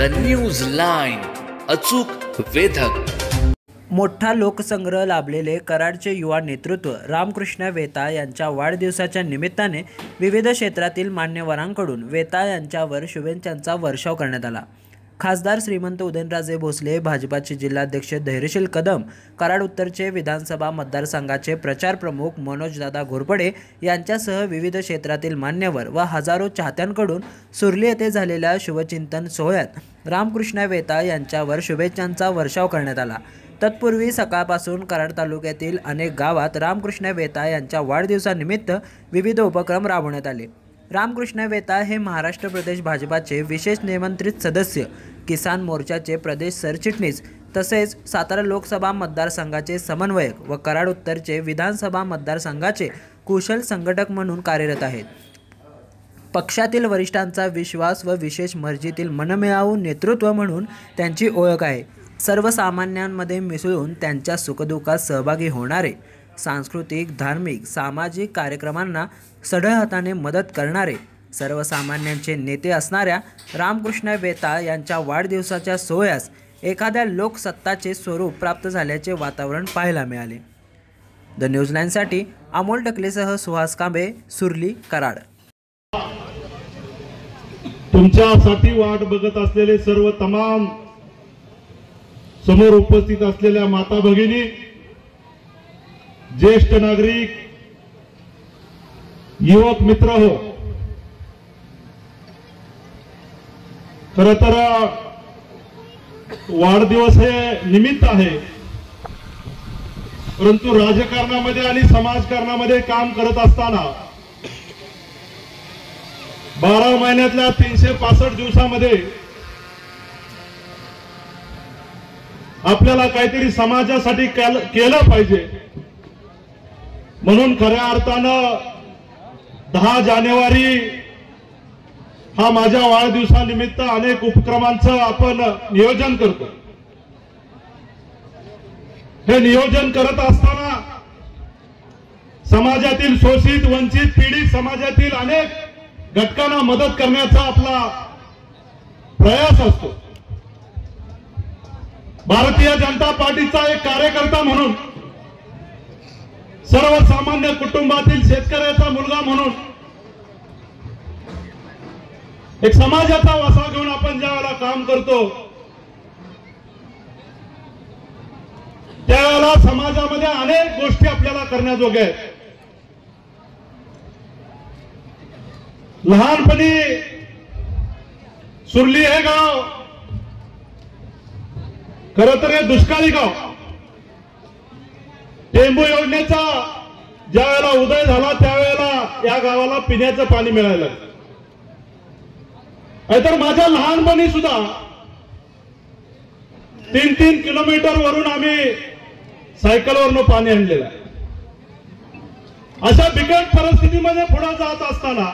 The news line, अचूक वेधक. मोठा लोकसंग्रह लाभलेले कराडचे युवा नेतृत्व रामकृष्ण वेताळ यांच्या वाढदिवसाच्या निमित्ताने विविध क्षेत्रातील मान्यवरांकडून वेताळ यांच्यावर शुभेच्छांचा वर्षाव करण्यात आला. खासदार श्रीमंत उदयनराजे भोसले, भाजपाचे जिल्हाध्यक्ष धैर्यशील कदम, कराड उत्तरचे विधानसभा मतदारसंघाचे प्रचार प्रमुख मनोजदादा घोरपडे यांच्यासह विविध क्षेत्रातील मान्यवर व हजारो चाहत्यांकडून सुरली येथे झालेल्या शुभचिंतन सोहळ्यात रामकृष्ण वेताळ यांच्यावर शुभेच्छांचा वर्षाव करण्यात आला. तत्पूर्वी सकाळपासून कराड तालुक्यातील अनेक गावात रामकृष्ण वेताळ यांच्या वाढदिवसानिमित्त विविध उपक्रम राबवण्यात आले. रामकृष्ण वेताळ हे महाराष्ट्र प्रदेश भाजपाचे विशेष निमंत्रित सदस्य, किसान मोर्चाचे प्रदेश सरचिटणीस तसेच सातारा लोकसभा मतदारसंघाचे समन्वयक व कराड उत्तरचे विधानसभा मतदारसंघाचे कुशल संघटक म्हणून कार्यरत आहेत. पक्षातील वरिष्ठांचा विश्वास व विशेष मर्जीतील मनमिळावू नेतृत्व म्हणून त्यांची ओळख आहे. सर्वसामान्यांमध्ये मिसळून त्यांच्या सुखदुःखात सहभागी होणारे, सांस्कृतिक, धार्मिक, सामाजिक कार्यक्रमांना सढळ हाताने मदत करणारे, सर्वसामान्यांचे नेते असणाऱ्या रामकृष्ण वेताळ यांच्या वाढदिवसाच्या सोहळ्यास एखाद्या लोकसत्ताचे स्वरूप प्राप्त झाल्याचे वातावरण पाहायला मिळाले. The news लाईनसाठी Amol टकलेसह Suhas Kambe, सुरली, Karad. तुमच्यासाठी वाट बघत असलेले सर्व तमाम समोर उपस्थित असलेल्या माता भगिनी, ज्येष्ठ नागरिक, युवक मित्र हो, खरं तर वाढदिवस हे निमित्त आहे, परंतु राजकारणामध्ये आणि समाजकारणामध्ये काम करत असताना 12 महिन्यातल्या 365 दिवसामध्ये आपल्याला काहीतरी समाजासाठी केलं पाहिजे. म्हणून खऱ्या अर्थानं 10 जानेवारी हा माझ्या वाढदिवसानिमित्त अनेक उपक्रमांचं आपण नियोजन करतो. हे नियोजन करत असताना समाजातील शोषित, वंचित, पीडित समाजातील अनेक घटकांना मदत करण्याचा आपला प्रयास असतो. भारतीय जनता पार्टीचा एक कार्यकर्ता म्हणून, सर्वसामान्य कुटुंबातील शेतकऱ्याचा मुलगा म्हणून, एक समाजाचा वसा घेऊन आपण ज्या वेळेला काम करतो त्यावेळेला समाजामध्ये अनेक गोष्टी आपल्याला करण्याजोग्या आहेत. लहानपणी सुरली हे गाव खरं तर हे दुष्काळी गाव. टेंबू योजनेचा ज्या वेळेला उदय झाला त्यावेळेला या गावाला पिण्याचं पाणी मिळालं. तर माझ्या लहानपणी सुद्धा 3-3 किलोमीटर वरून आम्ही सायकलवरनं पाणी आणलेलं आहे. अशा बिकट परिस्थितीमध्ये पुढे जात असताना,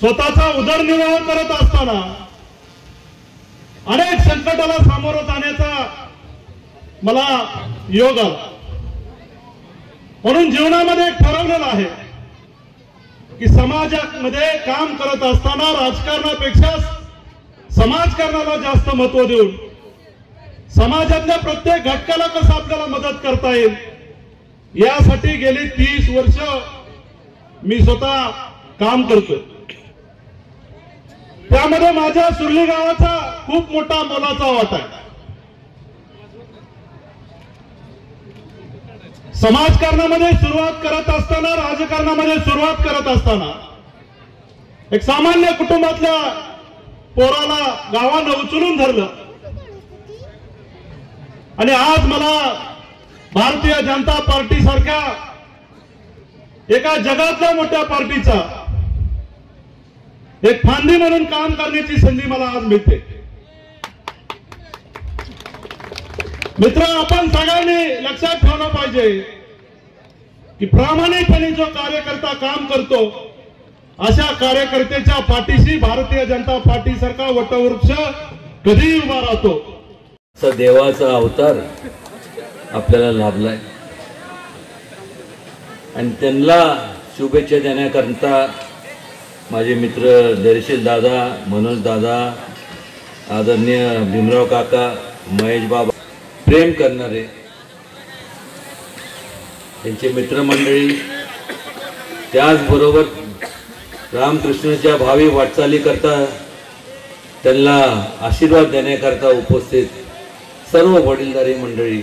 स्वतःचा उदरनिर्वाह करत असताना अनेक संकटाला सामोरं जाण्याचा मला योग आला. म्हणून जीवनामध्ये एक ठरवलेलं आहे की समाजामध्ये काम करत असताना राजकारणापेक्षा समाजकारणाला जास्त महत्व देऊन समाजातल्या प्रत्येक घटकाला कसं आपल्याला मदत करता येईल यासाठी गेली 30 वर्ष मी स्वतः काम करतोय. त्यामध्ये माझ्या सुरली गावाचा खूप मोठा मोलाचा वाटा आहे. समाजकारणामध्ये सुरुवात करत असताना, राजकारणामध्ये सुरुवात करत असताना एक सामान्य कुटुंबातल्या पोराला गावानं उचलून धरलं आणि आज मला भारतीय जनता पार्टी सारख्या एका जगातल्या मोठ्या पार्टीचा एक फांदी म्हणून काम करण्याची संधी मला आज मिळते. मित्र, आपण सगळ्यांनी लक्षात ठेवलं पाहिजे की प्रामाणिकपणे जो कार्यकर्ता काम करतो अशा कार्यकर्त्याच्या पाठीशी भारतीय जनता पार्टी सारखा वटवृक्ष कधीही उभा राहतो. देवाचा अवतार आपल्याला लाभलाय आणि त्यांना शुभेच्छा देण्याकरता माझे मित्र दर्शील दादा, मनोज दादा, आदरणीय भीमराव काका, महेश बाबा, प्रेम करणारे त्यांचे मित्रमंडळी, त्याचबरोबर रामकृष्णाच्या भावी वाटचाली करता त्यांना आशीर्वाद देण्याकरता उपस्थित सर्व वडीलधारी मंडळी,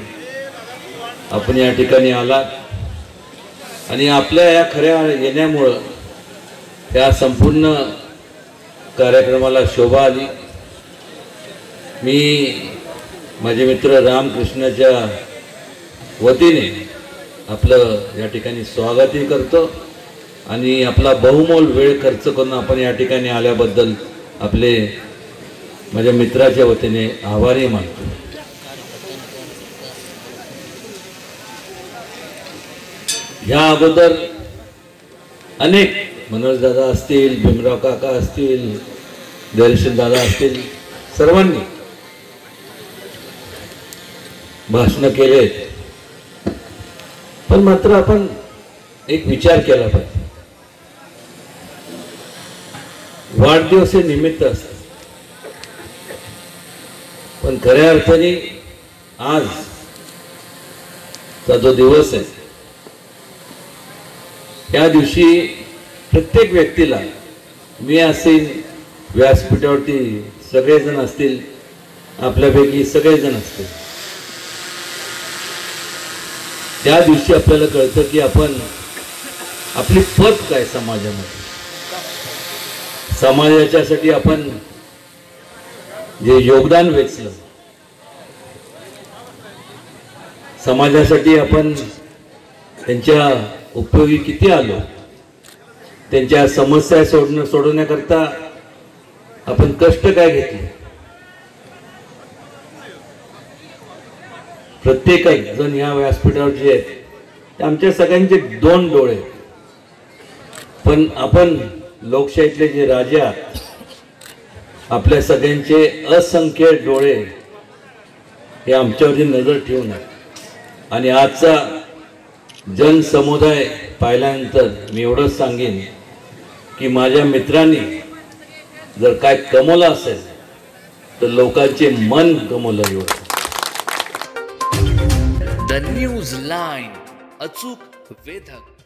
आपण या ठिकाणी आलात आणि आपल्या या खऱ्या येण्यामुळं त्या संपूर्ण कार्यक्रमाला शोभा आली। मी माझे मित्र रामकृष्णाच्या वतीने आपलं या ठिकाणी स्वागतही करतो आणि आपला बहुमोल वेळ खर्च करून आपण या ठिकाणी आल्याबद्दल आपले माझ्या मित्राच्या वतीने आभारही मानतो। या अगोदर अनेक मनोज दादा असतील, भीमराव काका असतील, दर्शन दादा असतील, सर्वांनी भाषण केले, पण मात्र आपण एक विचार केला पाहिजे। वाढदिवस हे निमित्त असतात, पण खऱ्या अर्थाने आज चा जो दिवस आहे त्या दिवशी प्रत्येक व्यक्तीला, मी असेल, व्यासपीठावरती सगळेजण असतील, आपल्यापैकी सगळेजण असतील, त्या दिवशी आपल्याला कळतं की आपण आपली पत काय समाजामध्ये, समाजाच्यासाठी आपण जे योगदान वेचलं, समाजासाठी आपण त्यांच्या उपयोगी किती आलो, त्यांच्या समस्या सोडवण्याकरता आपण कष्ट काय घेतले। प्रत्येक जण या व्यासपीठावर जे आहेत ते आमच्या सगळ्यांचे दोन डोळे, पण आपण लोकशाहीतले जे राजे आहात, आपल्या सगळ्यांचे असंख्य डोळे हे आमच्यावरती नजर ठेवून आहेत। आणि आजचा जनसमुदाय पाहिल्यानंतर मी एवढंच सांगेन की माझ्या मित्रांनी जर काय कमवलं असेल तर लोकांचे मन गमवलं एवढं। द न्यूज लाईन, अचूक वेधक।